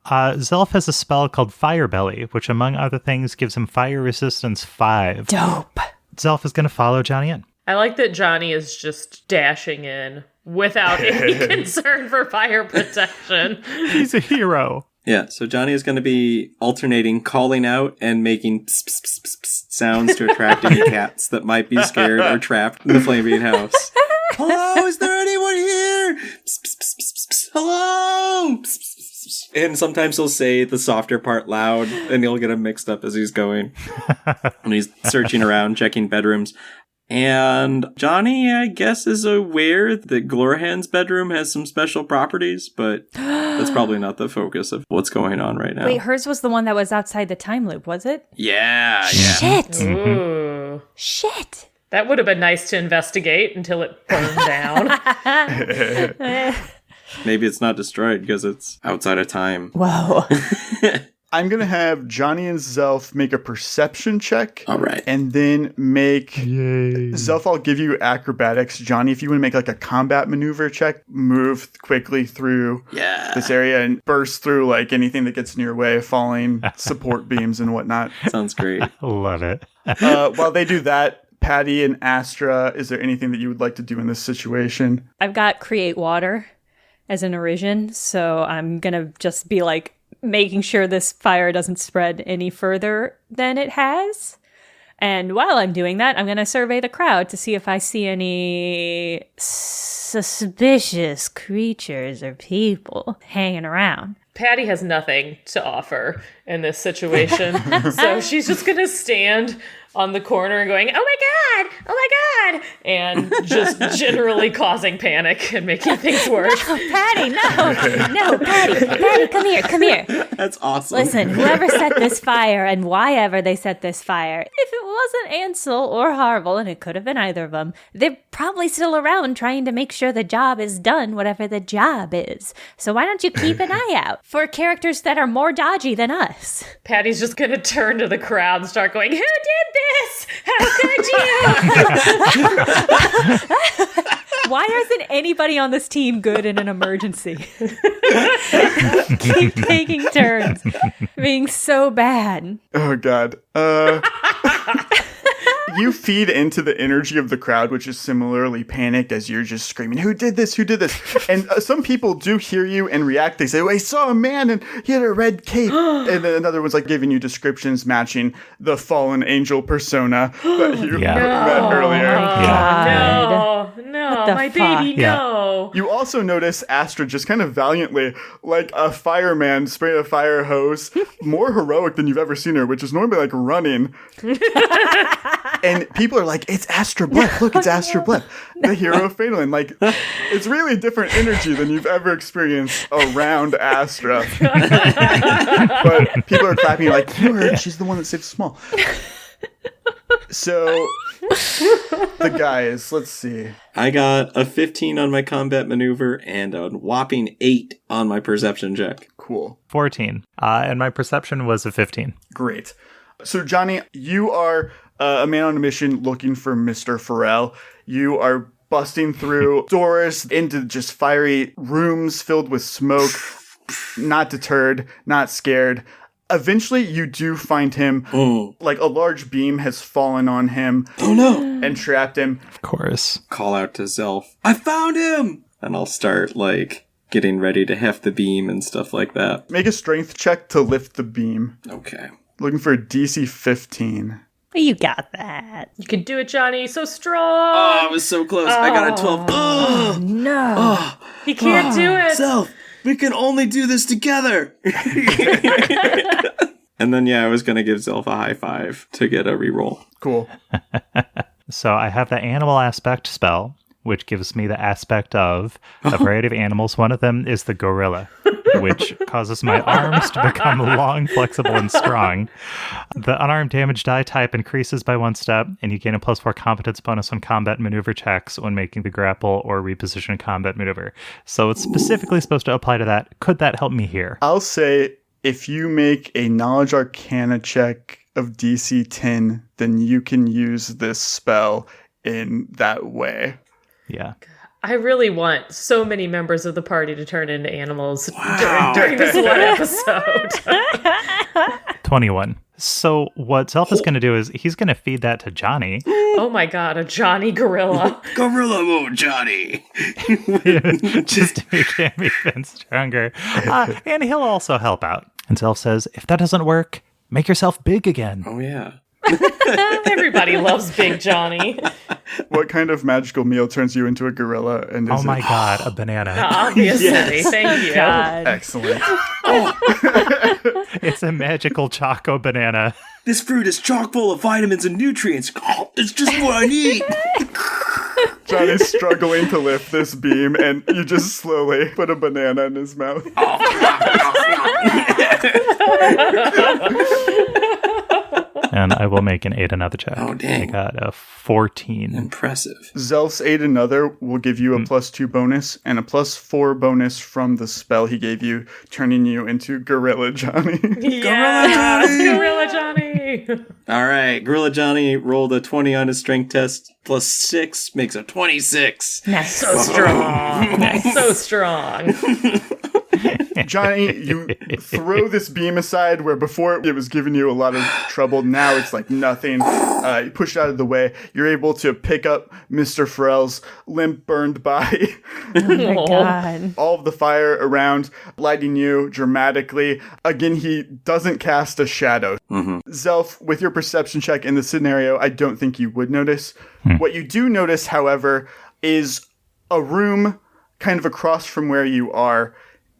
Zelf has a spell called Fire Belly, which among other things gives him fire resistance 5. Dope. Zelf is going to follow Johnny in. I like that Johnny is just dashing in without any concern for fire protection. He's a hero. Yeah, so Johnny is going to be alternating calling out and making pss, pss, pss, pss, pss sounds to attract any cats that might be scared or trapped in the flaming house. Hello, is there anyone here? Pss, pss, pss, pss, pss, hello! Pss, pss, pss, pss. And sometimes he'll say the softer part loud, and he'll get him mixed up as he's going. And he's searching around, checking bedrooms. And Johnny, I guess, is aware that Glorhan's bedroom has some special properties, but that's probably not the focus of what's going on right now. Wait, hers was the one that was outside the time loop, was it? Yeah. Shit. Ooh. Shit. That would have been nice to investigate until it burned down. Maybe it's not destroyed because it's outside of time. Whoa. I'm going to have Johnny and Zelf make a perception check. All right. And then make... Yay. Zelf, I'll give you acrobatics. Johnny, if you want to make like a combat maneuver check, move quickly through this area and burst through like anything that gets in your way, falling support beams and whatnot. Sounds great. Love it. While they do that, Patty and Astra, is there anything that you would like to do in this situation? I've got create water as an origin, so I'm going to just be like, making sure this fire doesn't spread any further than it has. And while I'm doing that, I'm going to survey the crowd to see if I see any suspicious creatures or people hanging around. Patty has nothing to offer in this situation. So she's just going to stand on the corner and going, oh my God, and just generally causing panic and making things worse. No, Patty, no, Patty, come here. That's awesome. Listen, whoever set this fire and why ever they set this fire, if it wasn't Ansel or Harville, and it could have been either of them, they're probably still around trying to make sure the job is done, whatever the job is. So why don't you keep an eye out for characters that are more dodgy than us? Patty's just going to turn to the crowd and start going, who did this? How could you? Why isn't anybody on this team good in an emergency? Keep taking turns being so bad. Oh, God. you feed into the energy of the crowd, which is similarly panicked as you're just screaming, who did this? Who did this? And some people do hear you and react. They say, well, I saw a man and he had a red cape. And then another one's like giving you descriptions matching the fallen angel persona that you met earlier. No, my baby, no. You also notice Astra just kind of valiantly, like a fireman spraying a fire hose, more heroic than you've ever seen her, which is normally like running. And people are like, it's Astra Blep. Look, it's Astra Blep, the hero of Phaedolin. Like, it's really different energy than you've ever experienced around Astra. But people are clapping like, you heard, she's the one that saved Small. So, the guys, let's see. I got a 15 on my combat maneuver and a whopping 8 on my perception check. Cool. 14. And my perception was a 15. Great. So, Johnny, you are a man on a mission looking for Mr. Farrell. You are busting through doors into just fiery rooms filled with smoke, not deterred, not scared. Eventually, you do find him. Like a large beam has fallen on him. Oh no! And trapped him. Of course. Call out to Zelf. I found him! And I'll start, like, getting ready to heft the beam and stuff like that. Make a strength check to lift the beam. Okay. Looking for a DC 15. You got that. You can do it, Johnny. So strong. Oh, I was so close. I got a 12. Oh, No. He can't do it. Zelf, we can only do this together. And then, I was going to give Zelf a high five to get a reroll. Cool. So I have the animal aspect spell, which gives me the aspect of a variety of animals. One of them is the gorilla, which causes my arms to become long, flexible, and strong. The unarmed damage die type increases by 1 step, and you gain a +4 competence bonus on combat maneuver checks when making the grapple or reposition combat maneuver. So it's specifically supposed to apply to that. Could that help me here? I'll say if you make a knowledge arcana check of DC 10, then you can use this spell in that way. Yeah. I really want so many members of the party to turn into animals during this one episode. 21. So what Zelf is going to do is he's going to feed that to Johnny. Oh my god, a Johnny gorilla. Gorilla mode, Johnny. Just to make him even stronger. And he'll also help out. And Zelf says, if that doesn't work, make yourself big again. Oh, yeah. Everybody loves Big Johnny. What kind of magical meal turns you into a gorilla? And Oh my god, a banana. Obviously, thank you. God. Excellent. It's a magical choco banana. This fruit is chock full of vitamins and nutrients. Oh, it's just what I need. Johnny's struggling to lift this beam, and you just slowly put a banana in his mouth. And I will make an 8 another check. Oh, dang. I got a 14. Impressive. Zelf's aid another will give you a +2 bonus and a +4 bonus from the spell he gave you, turning you into Gorilla Johnny. Yes, Gorilla Johnny. All right. Gorilla Johnny rolled a 20 on his strength test. +6 makes a 26. Nice. So strong. So strong. Johnny, you throw this beam aside where before it was giving you a lot of trouble. Now it's like nothing. You push it out of the way. You're able to pick up Mr. Farrell's limp burned body. Oh my god. All of the fire around, lighting you dramatically. Again, he doesn't cast a shadow. Zelf, with your perception check in the scenario, I don't think you would notice. What you do notice, however, is a room kind of across from where you are,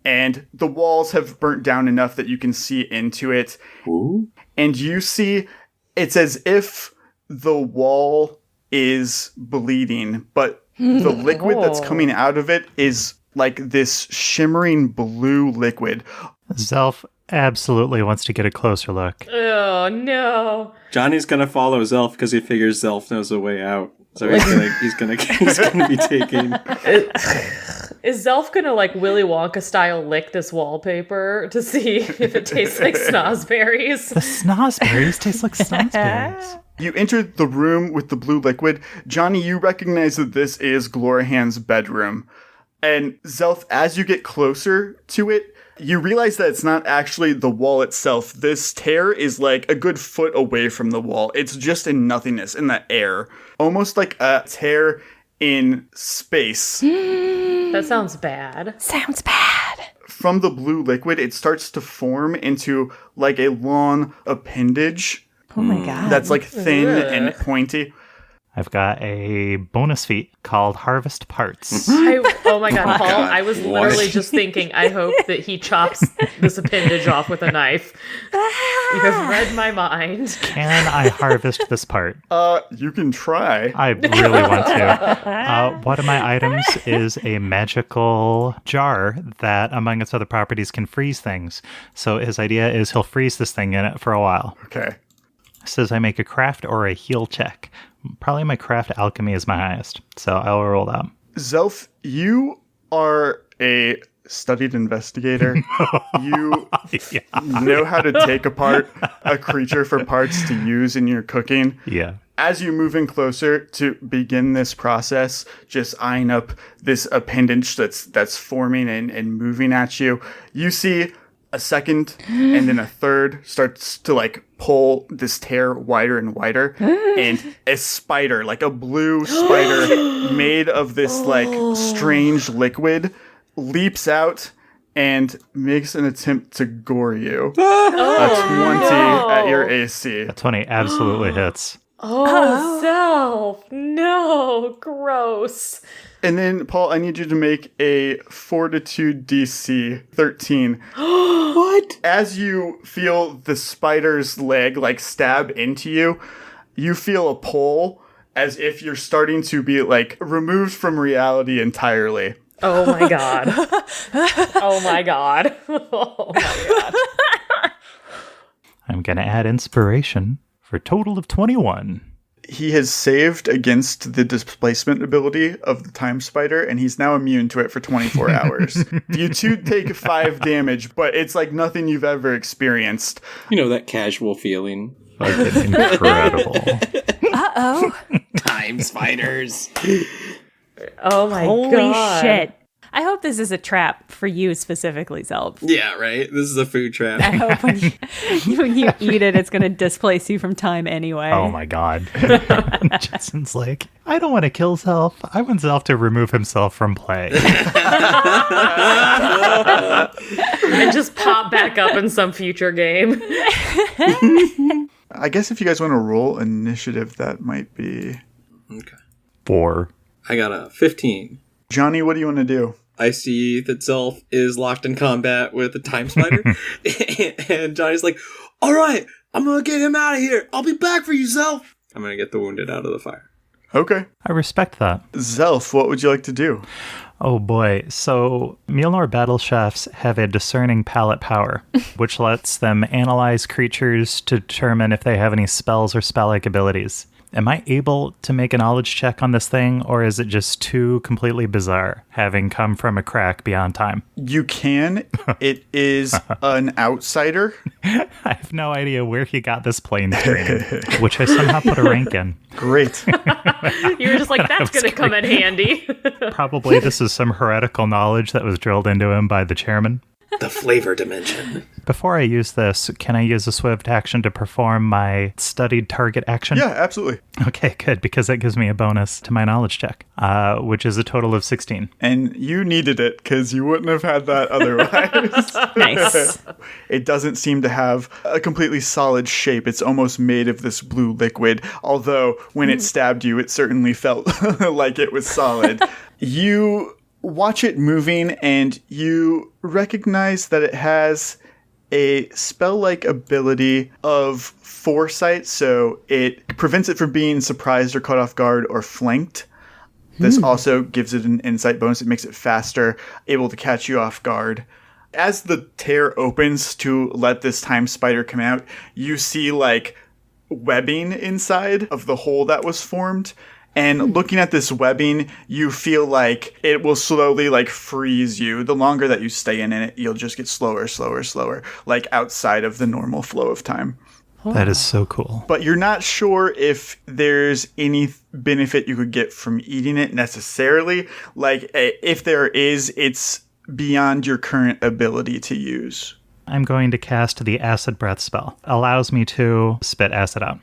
and the walls have burnt down enough that you can see into it. Ooh. And you see, it's as if the wall is bleeding, but the liquid that's coming out of it is like this shimmering blue liquid. Zelf absolutely wants to get a closer look. Oh no. Johnny's going to follow Zelf because he figures Zelf knows the way out. So he's gonna be taking. Is Zelf gonna like Willy Wonka style lick this wallpaper to see if it tastes like snozberries? The snozberries taste like snozberries. You enter the room with the blue liquid. Johnny, you recognize that this is Glorahan's bedroom. And Zelf, as you get closer to it, You realize that it's not actually the wall itself. This tear is like a good foot away from the wall. It's just in nothingness, in the air. Almost like a tear in space. That sounds bad. Sounds bad. From the blue liquid, it starts to form into like a long appendage. Oh my god. That's like thin and pointy. I've got a bonus feat called Harvest Parts. Oh my god, Paul, God. I was literally just thinking, I hope that he chops this appendage off with a knife. You have read my mind. Can I harvest this part? You can try. I really want to. One of my items is a magical jar that, among its other properties, can freeze things. So his idea is he'll freeze this thing in it for a while. Okay. Says I make a craft or a heal check. Probably my craft alchemy is my highest, so I'll roll that. Zelf, you are a studied investigator. You know how to take apart a creature for parts to use in your cooking. Yeah. As you move in closer to begin this process, just eyeing up this appendage that's forming and moving at you, you see a second and then a third starts to like pull this tear wider and wider, and a spider, like a blue spider made of this like strange liquid, leaps out and makes an attempt to gore you. A 20 at your AC. A 20 absolutely hits. Oh, Zelf. No, gross. And then, Paul, I need you to make a Fortitude DC 13. What? As you feel the spider's leg like stab into you, you feel a pull as if you're starting to be like removed from reality entirely. Oh my god. Oh my god. Oh my god. I'm going to add inspiration for a total of 21. He has saved against the displacement ability of the time spider, and he's now immune to it for 24 hours. You two take 5 damage, but it's like nothing you've ever experienced. You know, that casual feeling. Fucking incredible. Uh-oh. Time spiders. Oh my Holy god. shit. I hope this is a trap for you specifically, Zelf. Yeah, right? This is a food trap. I hope when you eat it, it's going to displace you from time anyway. Oh my god. Jason's like, I don't want to kill Zelf. I want Zelf to remove himself from play. And just pop back up in some future game. I guess if you guys want to roll initiative, that might be... Okay. 4. I got a 15. Johnny, what do you want to do? I see that Zelf is locked in combat with a time spider. And Johnny's like, all right, I'm going to get him out of here. I'll be back for you, Zelf. I'm going to get the wounded out of the fire. Okay. I respect that. Zelf, what would you like to do? Oh boy. So, Mjolnir battle chefs have a discerning palate power, which lets them analyze creatures to determine if they have any spells or spell-like abilities. Am I able to make a knowledge check on this thing, or is it just too completely bizarre, having come from a crack beyond time? You can. It is an outsider. I have no idea where he got this plane training, which I somehow put a rank in. Great. You were just like, that's going to come in handy. Probably this is some heretical knowledge that was drilled into him by the chairman. The flavor dimension. Before I use this, can I use a swift action to perform my studied target action? Yeah, absolutely. Okay, good, because that gives me a bonus to my knowledge check, which is a total of 16. And you needed it because you wouldn't have had that otherwise. Nice. It doesn't seem to have a completely solid shape. It's almost made of this blue liquid, although when it stabbed you, it certainly felt like it was solid. You watch it moving, and you recognize that it has a spell-like ability of foresight, so it prevents it from being surprised or caught off guard or flanked. This also gives it an insight bonus. It makes it faster, able to catch you off guard. As the tear opens to let this time spider come out, you see like webbing inside of the hole that was formed. And looking at this webbing, you feel like it will slowly like freeze you. The longer that you stay in it, you'll just get slower, like outside of the normal flow of time. That is so cool. But you're not sure if there's any benefit you could get from eating it necessarily. Like if there is, it's beyond your current ability to use. I'm going to cast the acid breath spell. Allows me to spit acid out.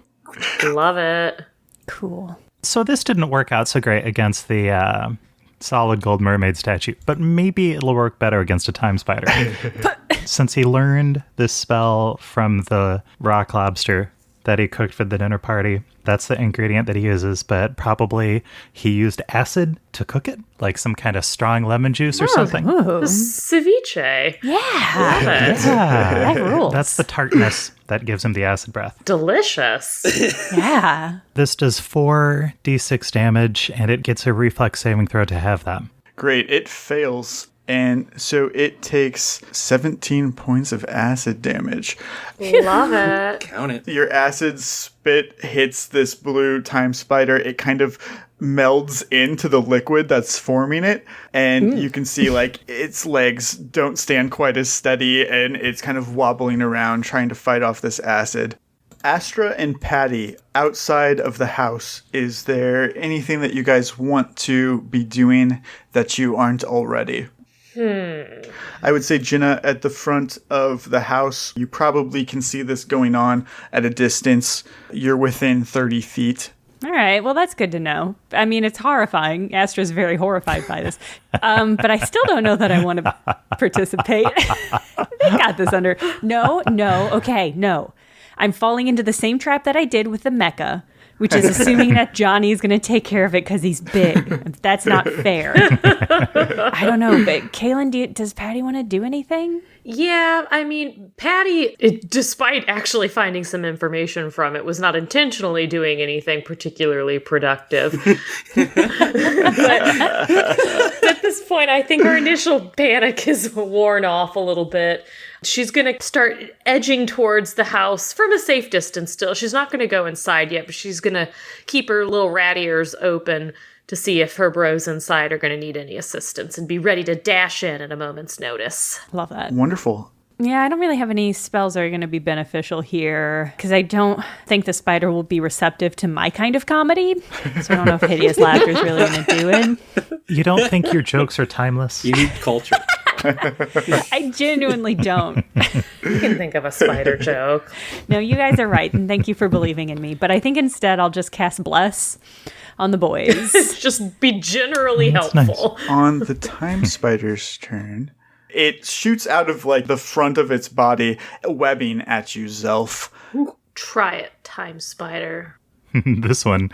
Love it. Cool. So this didn't work out so great against the solid gold mermaid statue, but maybe it'll work better against a time spider. Since he learned this spell from the rock lobster that he cooked for the dinner party, that's the ingredient that he uses, but probably he used acid to cook it, like some kind of strong lemon juice or something. The ceviche. Yeah. Love it. That rules. That's the tartness that gives him the acid breath. Delicious. Yeah. This does 4d6 damage, and it gets a reflex saving throw to have that. Great, it fails. And so it takes 17 points of acid damage. Love it. Count it. Your acid spit hits this blue time spider. It kind of melds into the liquid that's forming it. And you can see, like, its legs don't stand quite as steady, and it's kind of wobbling around trying to fight off this acid. Astra and Patty, outside of the house, is there anything that you guys want to be doing that you aren't already? I would say, Jenna, at the front of the house, you probably can see this going on at a distance. You're within 30 feet. All right. Well, that's good to know. I mean, it's horrifying. Astra's very horrified by this. But I still don't know that I want to participate. They got this under. No. Okay, no. I'm falling into the same trap that I did with the mecha, which is assuming that Johnny's going to take care of it because he's big. That's not fair. I don't know, but Kaylin, does Patty want to do anything? Yeah, I mean, Patty, despite actually finding some information from it, was not intentionally doing anything particularly productive. But at this point, I think her initial panic is worn off a little bit. She's going to start edging towards the house from a safe distance still. She's not going to go inside yet, but she's going to keep her little rat ears open to see if her bros inside are going to need any assistance and be ready to dash in at a moment's notice. Love that. Wonderful. Yeah, I don't really have any spells that are going to be beneficial here because I don't think the spider will be receptive to my kind of comedy. So I don't know if hideous laughter is really going to do it. You don't think your jokes are timeless? You need culture. I genuinely don't. You can think of a spider joke. No, you guys are right, and thank you for believing in me. But I think instead I'll just cast Bless on the boys. Just be generally That's helpful. nice. On the time spider's turn, it shoots out of, like, the front of its body, webbing at you, Zelf. Try it, time spider. This one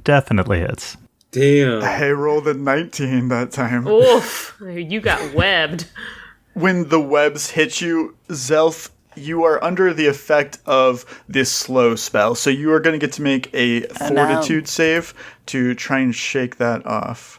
definitely hits. Damn. I rolled a 19 that time. Oof, you got webbed. When the webs hit you, Zelf, you are under the effect of this slow spell. So you are going to get to make a fortitude save to try and shake that off.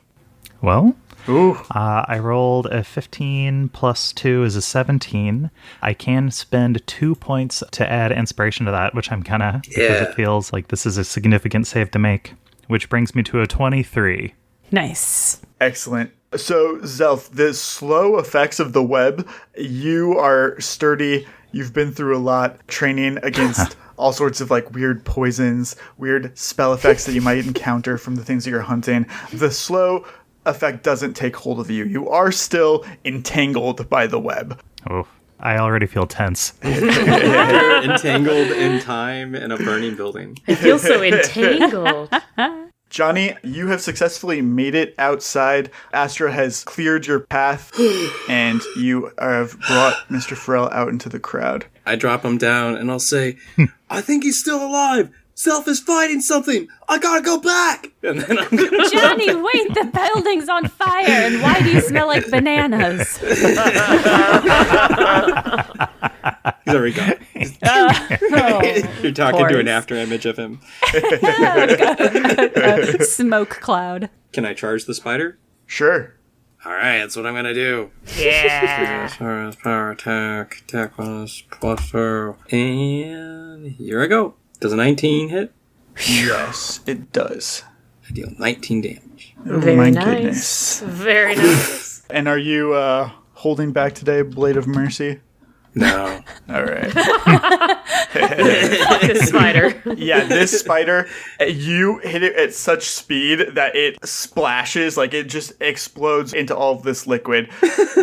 Well, Ooh. I rolled a 15 plus 2 is a 17. I can spend 2 points to add inspiration to that, which I'm gonna, because it feels like this is a significant save to make, which brings me to a 23. Nice. Excellent. So, Zelf, the slow effects of the web, you are sturdy. You've been through a lot training against all sorts of, like, weird poisons, weird spell effects that you might encounter from the things that you're hunting. The slow effect doesn't take hold of you. You are still entangled by the web. Oh, I already feel tense. You're entangled in time in a burning building. I feel so entangled. Johnny, you have successfully made it outside. Astra has cleared your path, and you have brought Mr. Farrell out into the crowd. I drop him down and I'll say, I think he's still alive. Zelf is fighting something. I gotta go back. And then I'm gonna Johnny, wait, the building's on fire, and why do you smell like bananas? There we go. You're talking to an after image of him. Smoke cloud. Can I charge the spider? Sure. All right, that's what I'm gonna do. Yeah. Power attack, attack +4, and here I go. Does a 19 hit? Yes, it does. I deal 19 damage. Very My nice. goodness. Very nice. And are you holding back today, Blade of Mercy? No. All right. Fuck this spider. Yeah, this spider, you hit it at such speed that it splashes, like it just explodes into all of this liquid.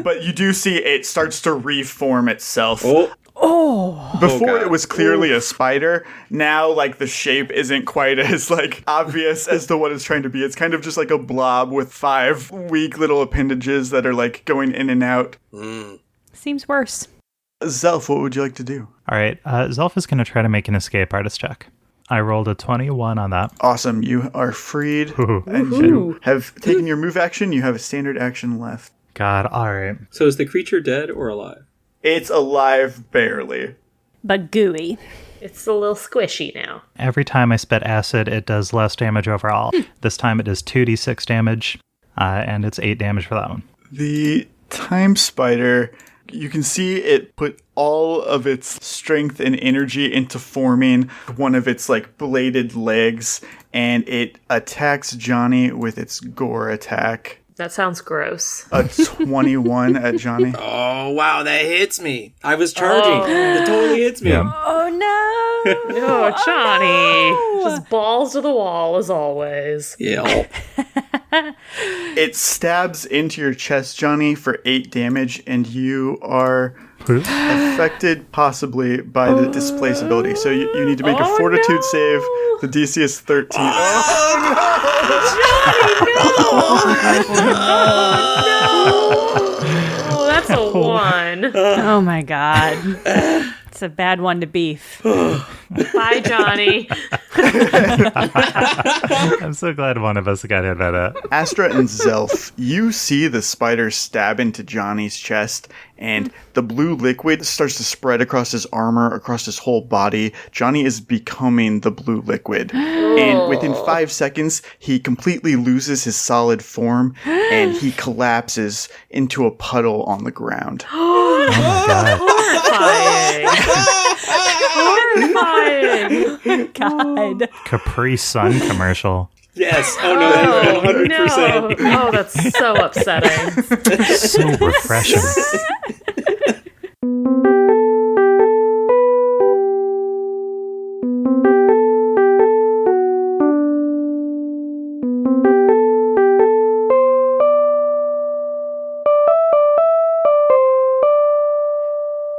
But you do see it starts to reform itself. Before God. it was clearly a spider, now like the shape isn't quite as like obvious as to what it's trying to be. It's kind of just like a blob with 5 weak little appendages that are like going in and out. Seems worse. Zelf, what would you like to do? All right, Zelf is going to try to make an escape artist check. I rolled a 21 on that. Awesome, you are freed. Ooh. And you have taken your move action. You have a standard action left. God, all right. So is the creature dead or alive? It's alive, barely. But gooey. It's a little squishy now. Every time I spit acid, it does less damage overall. This time it does 2d6 damage, and it's 8 damage for that one. The time spider, you can see it put all of its strength and energy into forming one of its like bladed legs, and it attacks Johnny with its gore attack. That sounds gross. A 21 at Johnny. Oh, wow, that hits me. I was charging. It totally hits me. Yeah. Oh no! Oh, Johnny. no. Just balls to the wall as always. Yeah. It stabs into your chest, Johnny, for 8 damage, and you are affected possibly by the displace ability. So you need to make a fortitude save. The DC is 13. Oh, that's a 1. Oh my god. It's a bad one to beef. Bye, Johnny. I'm so glad one of us got hit by that. Astra and Zelf, you see the spider stab into Johnny's chest, and the blue liquid starts to spread across his armor, across his whole body. Johnny is becoming the blue liquid. And within 5 seconds, he completely loses his solid form, and he collapses into a puddle on the ground. Oh my god. Horrifying. Horrifying. God. Capri Sun commercial. Yes. Oh, no, that's 100%. No. Oh, that's so upsetting. So refreshing.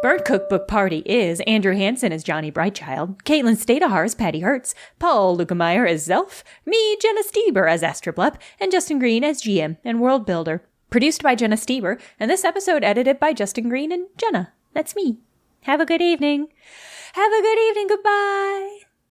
Burnt Cookbook Party is Andrew Hansen as Johnny Brightchild, Caitlin Stayduhar as Patty Hertz, Paul Luetkemeyer as Zelf, me, Jenna Stoeber as Astra and Justin Green as GM and World Builder. Produced by Jenna Stoeber, and this episode edited by Justin Green and Jenna. That's me. Have a good evening. Have a good evening. Goodbye.